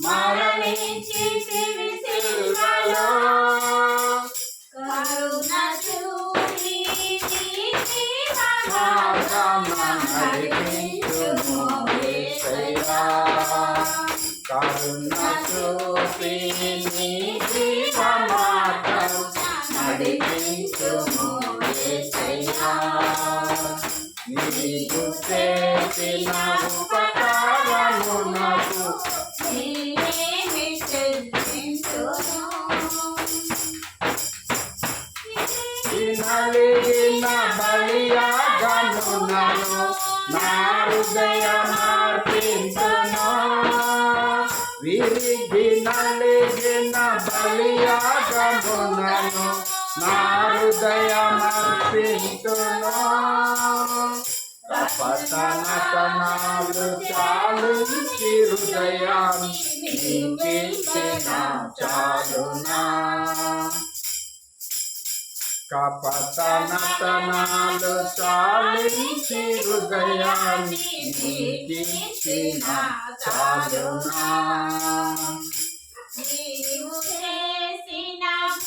మరణించి సిలువలో కరుణ చూపి నడిపించుము యేసయ్యా కరుణ చూపి నీ జీవమార్గం నడిపించుము యేసయ్యా నీవు చేసిన ఉపకారమునకు నేనేమి చెల్లించును నలిగిన బలియాగమునను నా హృదయమర్పించును విరిగి నలిగిన బలియాగమునను నా హృదయమర్పించును కపటనటనాలు చాలించి హృదయాన్ని నీకిచ్చిన చాలునా కపటనటనాలు చాలించి హృదయాన్ని నీకిచ్చిన చాలునా నీవు చేసిన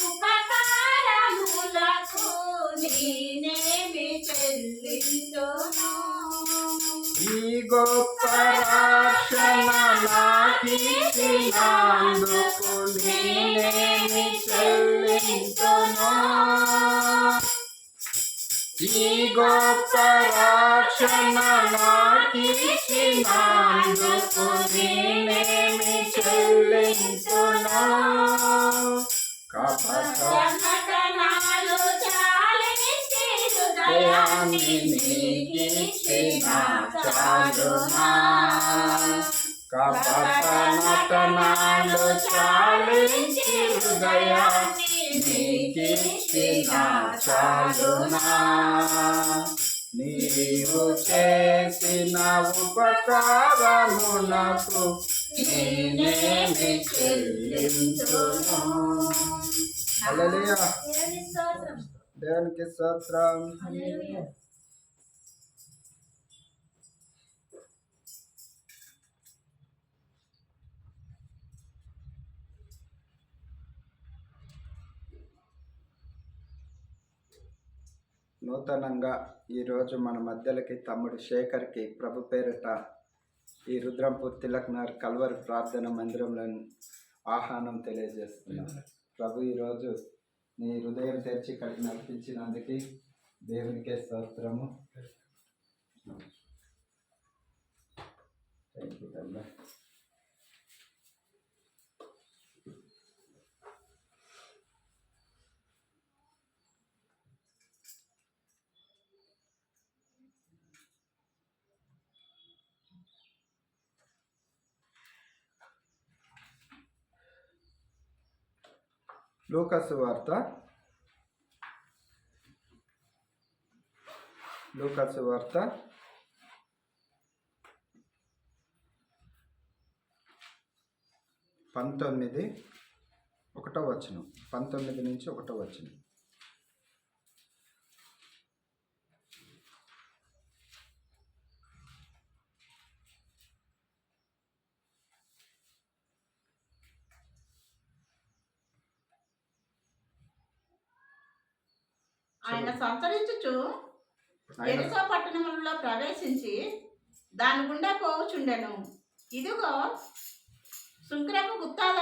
ఉపకారములకు నేనేమి చెల్లించును ఈ గొప్ప రక్షణ నాకిచ్చినందుకు నేనేమి చెల్లించును ఈ గొప్ప రక్షణ నాకిచ్చినందుకు నేనేమి చెల్లించును కపటనటనాలు చాలించి హృదయాన్ని నీకిచ్చిన చాలునా కపటనటనాలు చాలించి హృదయాన్ని నీకిచ్చిన చాలునా నీవు చేసిన ఉపకారమునకు నేనేమి చెల్లించును హల్లెలూయా దేవునికి స్తోత్రం నూతనంగా ఈరోజు మన మధ్యలోకి తమ్ముడు శేఖర్కి ప్రభు పేరిట ఈ రుద్రంపూర్ తిలక్ నగర్ కల్వరి ప్రార్థన మందిరంలో ఆహ్వానం తెలియజేస్తున్నాను. ప్రభు ఈరోజు నీ హృదయం తెరిచి ఇక్కడికి నడిపించినందుకు దేవునికే స్తోత్రము. థ్యాంక్ యూ తండ్రి. లూకాసు వార్త 19 1వ వచనం 19 నుంచి 1వ వచనం. ఆయన సంచరించుచు యెరికో పట్టణములలో ప్రవేశించి దాని గుండా పోవుచుండెను. ఇదిగో శుక్రపు గుత్తాల